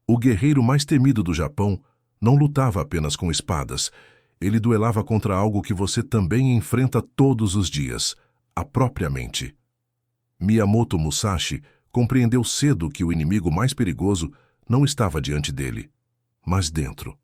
O guerreiro mais temido do Japão não lutava apenas com espadas. Ele duelava contra algo que você também enfrenta todos os dias, a própria mente. Miyamoto Musashi compreendeu cedo que o inimigo mais perigoso não estava diante dele, mas dentro.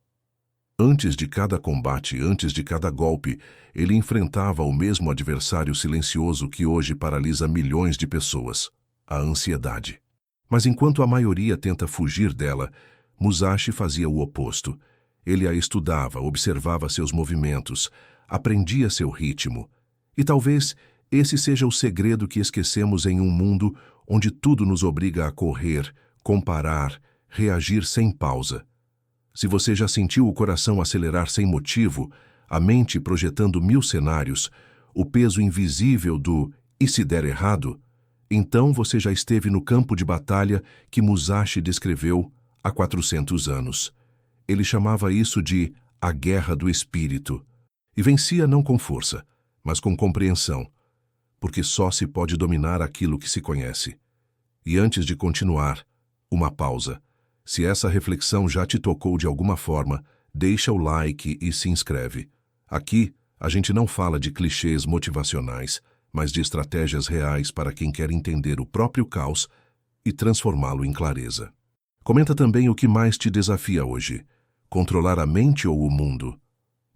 Antes de cada combate, antes de cada golpe, ele enfrentava o mesmo adversário silencioso que hoje paralisa milhões de pessoas, a ansiedade. Mas enquanto a maioria tenta fugir dela, Musashi fazia o oposto. Ele a estudava, observava seus movimentos, aprendia seu ritmo. E talvez esse seja o segredo que esquecemos em um mundo onde tudo nos obriga a correr, comparar, reagir sem pausa. Se você já sentiu o coração acelerar sem motivo, a mente projetando 1000 cenários, o peso invisível do "e se der errado?", então você já esteve no campo de batalha que Musashi descreveu há 400 anos. Ele chamava isso de a guerra do espírito. E vencia não com força, mas com compreensão, porque só se pode dominar aquilo que se conhece. E antes de continuar, uma pausa. Se essa reflexão já te tocou de alguma forma, deixa o like e se inscreve. Aqui, a gente não fala de clichês motivacionais, mas de estratégias reais para quem quer entender o próprio caos e transformá-lo em clareza. Comenta também o que mais te desafia hoje: controlar a mente ou o mundo?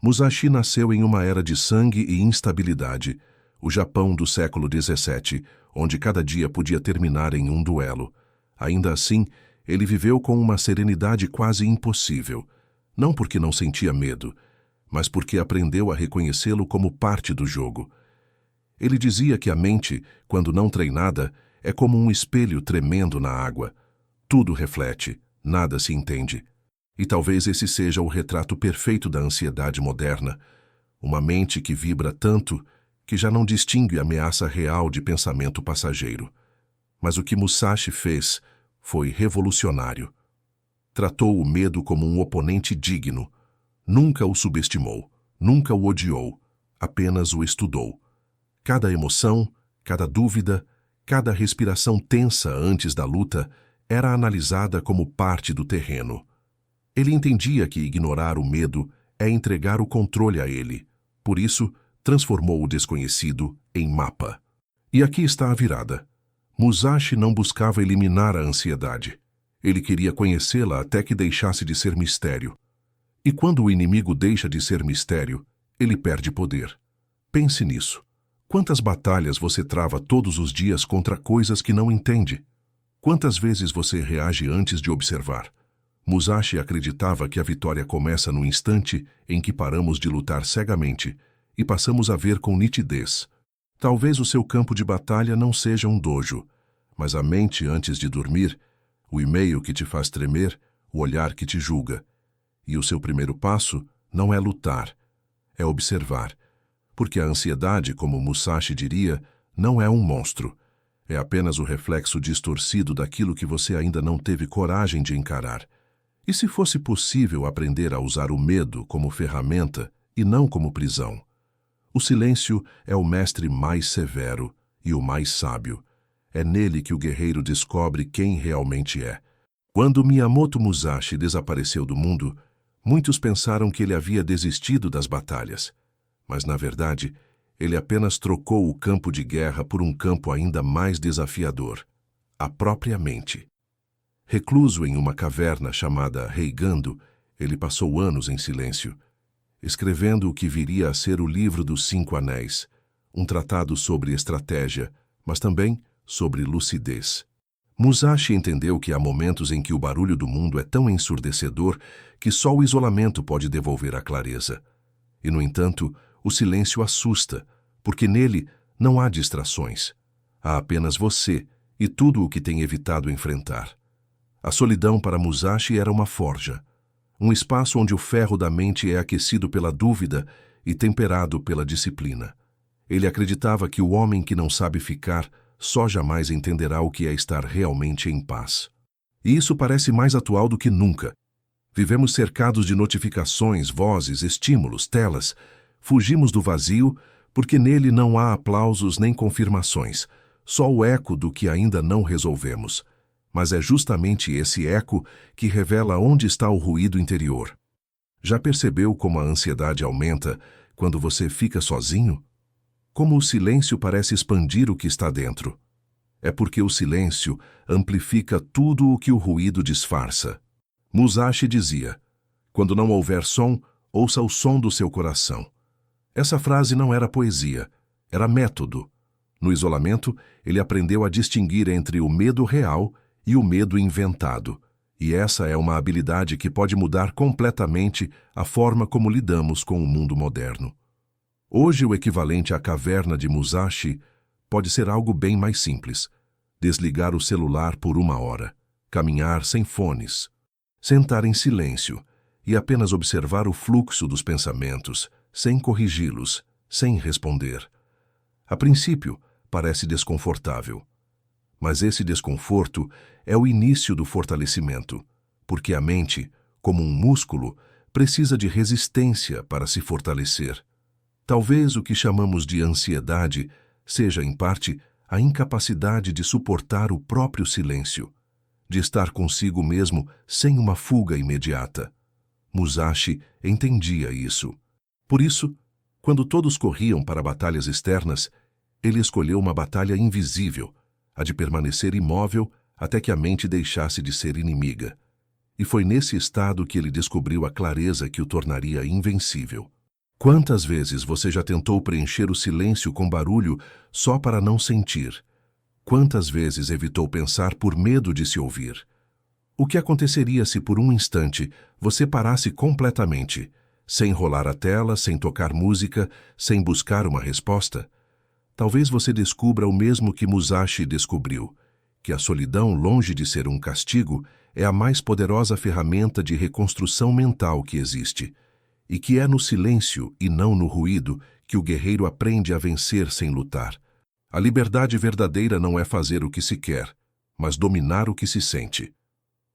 Musashi nasceu em uma era de sangue e instabilidade, o Japão do século XVII, onde cada dia podia terminar em um duelo. Ainda assim, ele viveu com uma serenidade quase impossível, não porque não sentia medo, mas porque aprendeu a reconhecê-lo como parte do jogo. Ele dizia que a mente, quando não treinada, é como um espelho tremendo na água. Tudo reflete, nada se entende. E talvez esse seja o retrato perfeito da ansiedade moderna, uma mente que vibra tanto que já não distingue a ameaça real de pensamento passageiro. Mas o que Musashi fez foi revolucionário. Tratou o medo como um oponente digno. Nunca o subestimou, nunca o odiou, apenas o estudou. Cada emoção, cada dúvida, cada respiração tensa antes da luta era analisada como parte do terreno. Ele entendia que ignorar o medo é entregar o controle a ele. Por isso, transformou o desconhecido em mapa. E aqui está a virada. Musashi não buscava eliminar a ansiedade. Ele queria conhecê-la até que deixasse de ser mistério. E quando o inimigo deixa de ser mistério, ele perde poder. Pense nisso. Quantas batalhas você trava todos os dias contra coisas que não entende? Quantas vezes você reage antes de observar? Musashi acreditava que a vitória começa no instante em que paramos de lutar cegamente e passamos a ver com nitidez. Talvez o seu campo de batalha não seja um dojo, mas a mente antes de dormir, o e-mail que te faz tremer, o olhar que te julga. E o seu primeiro passo não é lutar, é observar. Porque a ansiedade, como Musashi diria, não é um monstro. É apenas o reflexo distorcido daquilo que você ainda não teve coragem de encarar. E se fosse possível aprender a usar o medo como ferramenta e não como prisão? O silêncio é o mestre mais severo e o mais sábio. É nele que o guerreiro descobre quem realmente é. Quando Miyamoto Musashi desapareceu do mundo, muitos pensaram que ele havia desistido das batalhas. Mas, na verdade, ele apenas trocou o campo de guerra por um campo ainda mais desafiador: a própria mente. Recluso em uma caverna chamada Reigando, ele passou anos em silêncio, escrevendo o que viria a ser o livro dos 5 Anéis, um tratado sobre estratégia, mas também sobre lucidez. Musashi entendeu que há momentos em que o barulho do mundo é tão ensurdecedor que só o isolamento pode devolver a clareza. E, no entanto, o silêncio assusta, porque nele não há distrações. Há apenas você e tudo o que tem evitado enfrentar. A solidão para Musashi era uma forja, um espaço onde o ferro da mente é aquecido pela dúvida e temperado pela disciplina. Ele acreditava que o homem que não sabe ficar só jamais entenderá o que é estar realmente em paz. E isso parece mais atual do que nunca. Vivemos cercados de notificações, vozes, estímulos, telas. Fugimos do vazio porque nele não há aplausos nem confirmações, só o eco do que ainda não resolvemos. mas é justamente esse eco que revela onde está o ruído interior. Já percebeu como a ansiedade aumenta quando você fica sozinho? Como o silêncio parece expandir o que está dentro? É porque o silêncio amplifica tudo o que o ruído disfarça. Musashi dizia: quando não houver som, ouça o som do seu coração. Essa frase não era poesia, era método. No isolamento, ele aprendeu a distinguir entre o medo real e o medo inventado. E essa é uma habilidade que pode mudar completamente a forma como lidamos com o mundo moderno. Hoje, o equivalente à caverna de Musashi pode ser algo bem mais simples. Desligar o celular por 1 hora, caminhar sem fones, sentar em silêncio e apenas observar o fluxo dos pensamentos, sem corrigi-los, sem responder. A princípio, parece desconfortável. Mas esse desconforto é o início do fortalecimento, porque a mente, como um músculo, precisa de resistência para se fortalecer. Talvez o que chamamos de ansiedade seja, em parte, a incapacidade de suportar o próprio silêncio, de estar consigo mesmo sem uma fuga imediata. Musashi entendia isso. Por isso, quando todos corriam para batalhas externas, ele escolheu uma batalha invisível, a de permanecer imóvel até que a mente deixasse de ser inimiga. E foi nesse estado que ele descobriu a clareza que o tornaria invencível. Quantas vezes você já tentou preencher o silêncio com barulho só para não sentir? Quantas vezes evitou pensar por medo de se ouvir? O que aconteceria se por um instante você parasse completamente, sem rolar a tela, sem tocar música, sem buscar uma resposta? Talvez você descubra o mesmo que Musashi descobriu, que a solidão, longe de ser um castigo, é a mais poderosa ferramenta de reconstrução mental que existe, e que é no silêncio e não no ruído que o guerreiro aprende a vencer sem lutar. A liberdade verdadeira não é fazer o que se quer, mas dominar o que se sente.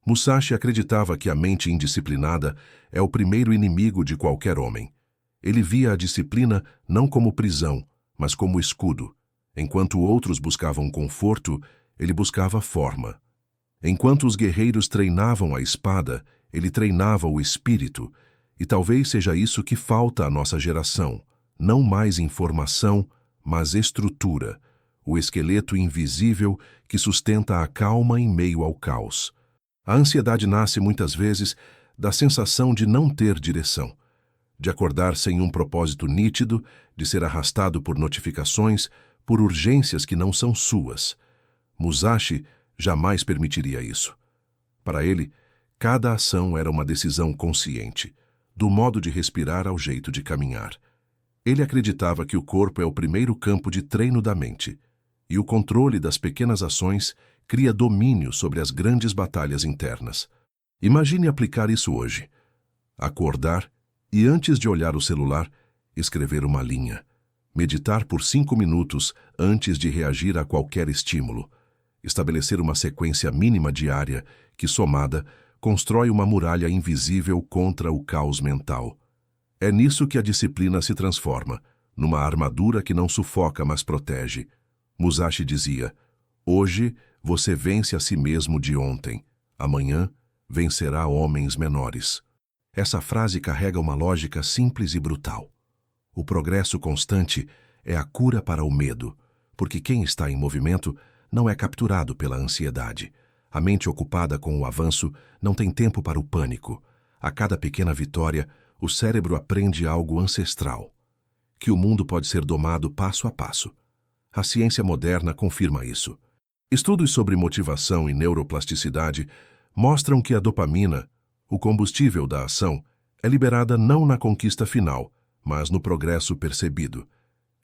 Musashi acreditava que a mente indisciplinada é o primeiro inimigo de qualquer homem. Ele via a disciplina não como prisão, mas como escudo. Enquanto outros buscavam conforto, ele buscava forma. Enquanto os guerreiros treinavam a espada, ele treinava o espírito, e talvez seja isso que falta à nossa geração. Não mais informação, mas estrutura, o esqueleto invisível que sustenta a calma em meio ao caos. A ansiedade nasce muitas vezes da sensação de não ter direção, de acordar sem um propósito nítido, de ser arrastado por notificações, por urgências que não são suas. Musashi jamais permitiria isso. Para ele, cada ação era uma decisão consciente, do modo de respirar ao jeito de caminhar. Ele acreditava que o corpo é o primeiro campo de treino da mente, e o controle das pequenas ações cria domínio sobre as grandes batalhas internas. Imagine aplicar isso hoje. Acordar e, antes de olhar o celular, escrever uma linha. Meditar por 5 minutos antes de reagir a qualquer estímulo. Estabelecer uma sequência mínima diária que, somada, constrói uma muralha invisível contra o caos mental. É nisso que a disciplina se transforma, numa armadura que não sufoca, mas protege. Musashi dizia: hoje você vence a si mesmo de ontem, amanhã vencerá homens menores. Essa frase carrega uma lógica simples e brutal. O progresso constante é a cura para o medo, porque quem está em movimento não é capturado pela ansiedade. A mente ocupada com o avanço não tem tempo para o pânico. A cada pequena vitória, o cérebro aprende algo ancestral, que o mundo pode ser domado passo a passo. A ciência moderna confirma isso. Estudos sobre motivação e neuroplasticidade mostram que a dopamina, o combustível da ação, é liberada não na conquista final, mas no progresso percebido.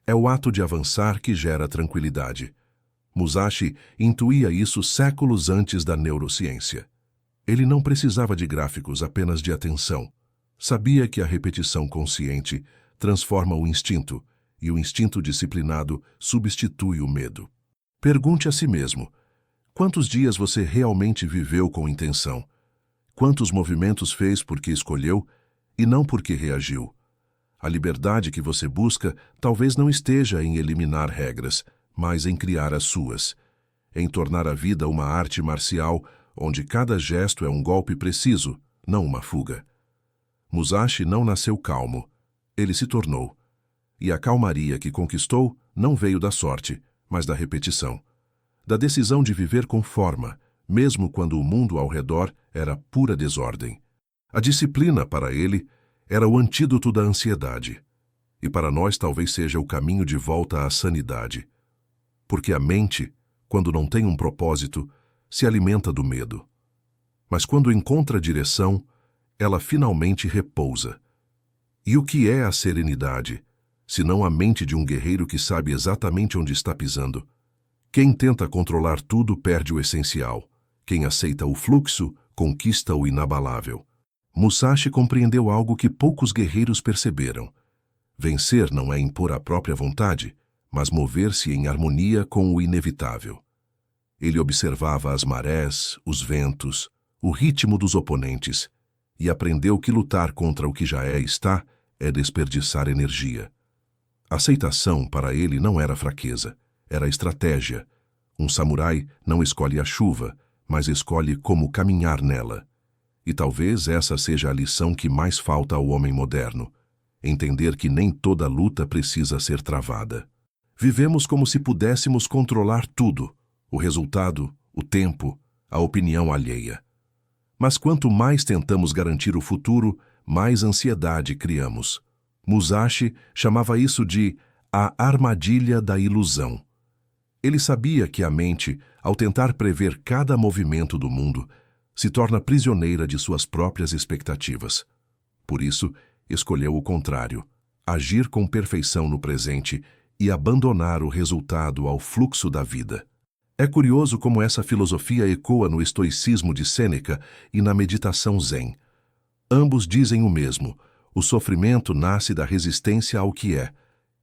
É o ato de avançar que gera tranquilidade. Musashi intuía isso séculos antes da neurociência. Ele não precisava de gráficos, apenas de atenção. Sabia que a repetição consciente transforma o instinto, e o instinto disciplinado substitui o medo. Pergunte a si mesmo: quantos dias você realmente viveu com intenção? Quantos movimentos fez porque escolheu e não porque reagiu? A liberdade que você busca talvez não esteja em eliminar regras, mas em criar as suas. em tornar a vida uma arte marcial onde cada gesto é um golpe preciso, não uma fuga. Musashi não nasceu calmo, ele se tornou. E a calmaria que conquistou não veio da sorte, mas da repetição. Da decisão de viver com forma, mesmo quando o mundo ao redor era pura desordem. A disciplina, para ele, era o antídoto da ansiedade. E para nós talvez seja o caminho de volta à sanidade. Porque a mente, quando não tem um propósito, se alimenta do medo. Mas quando encontra direção, ela finalmente repousa. E o que é a serenidade, senão a mente de um guerreiro que sabe exatamente onde está pisando? Quem tenta controlar tudo perde o essencial. Quem aceita o fluxo, conquista o inabalável. Musashi compreendeu algo que poucos guerreiros perceberam. Vencer não é impor a própria vontade, mas mover-se em harmonia com o inevitável. Ele observava as marés, os ventos, o ritmo dos oponentes e aprendeu que lutar contra o que já está é desperdiçar energia. Aceitação para ele não era fraqueza, era estratégia. Um samurai não escolhe a chuva, mas escolhe como caminhar nela. E talvez essa seja a lição que mais falta ao homem moderno. Entender que nem toda luta precisa ser travada. Vivemos como se pudéssemos controlar tudo, o resultado, o tempo, a opinião alheia. Mas quanto mais tentamos garantir o futuro, mais ansiedade criamos. Musashi chamava isso de a armadilha da ilusão. Ele sabia que a mente, ao tentar prever cada movimento do mundo, se torna prisioneira de suas próprias expectativas. Por isso, escolheu o contrário, agir com perfeição no presente e abandonar o resultado ao fluxo da vida. É curioso como essa filosofia ecoa no estoicismo de Sêneca e na meditação zen. Ambos dizem o mesmo: o sofrimento nasce da resistência ao que é.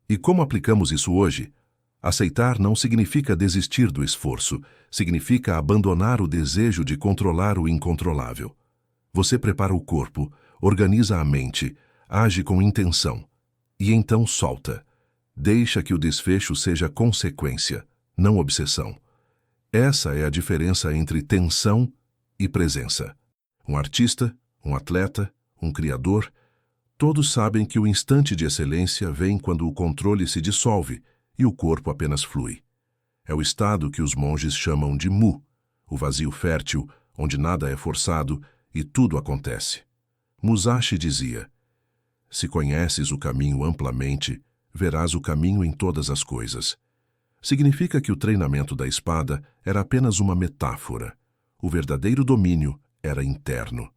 E como aplicamos isso hoje? Aceitar não significa desistir do esforço, significa abandonar o desejo de controlar o incontrolável. Você prepara o corpo, organiza a mente, age com intenção. E então solta. Deixa que o desfecho seja consequência, não obsessão. Essa é a diferença entre tensão e presença. Um artista, um atleta, um criador, todos sabem que o instante de excelência vem quando o controle se dissolve e o corpo apenas flui. É o estado que os monges chamam de mu, o vazio fértil, onde nada é forçado e tudo acontece. Musashi dizia: se conheces o caminho amplamente, verás o caminho em todas as coisas. Significa que o treinamento da espada era apenas uma metáfora. O verdadeiro domínio era interno.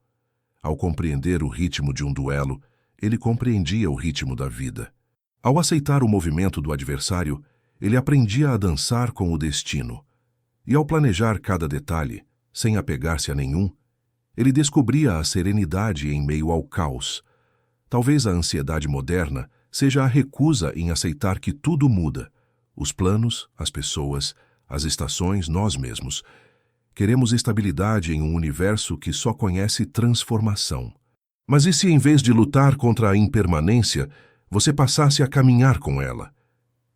Ao compreender o ritmo de um duelo, ele compreendia o ritmo da vida. Ao aceitar o movimento do adversário, ele aprendia a dançar com o destino. E ao planejar cada detalhe, sem apegar-se a nenhum, ele descobria a serenidade em meio ao caos. Talvez a ansiedade moderna seja a recusa em aceitar que tudo muda. Os planos, as pessoas, as estações, nós mesmos. Queremos estabilidade em um universo que só conhece transformação. Mas e se, em vez de lutar contra a impermanência, você passasse a caminhar com ela?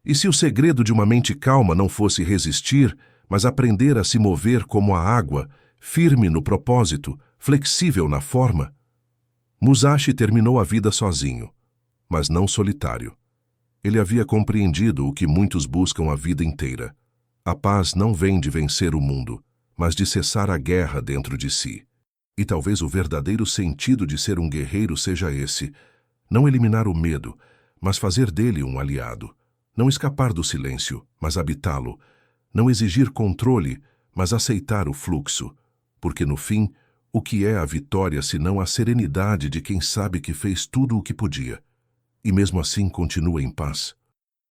E se o segredo de uma mente calma não fosse resistir, mas aprender a se mover como a água, firme no propósito, flexível na forma? Musashi terminou a vida sozinho, mas não solitário. Ele havia compreendido o que muitos buscam a vida inteira. A paz não vem de vencer o mundo, mas de cessar a guerra dentro de si. E talvez o verdadeiro sentido de ser um guerreiro seja esse: não eliminar o medo, mas fazer dele um aliado. Não escapar do silêncio, mas habitá-lo. Não exigir controle, mas aceitar o fluxo. Porque, no fim, o que é a vitória senão a serenidade de quem sabe que fez tudo o que podia? E mesmo assim continua em paz.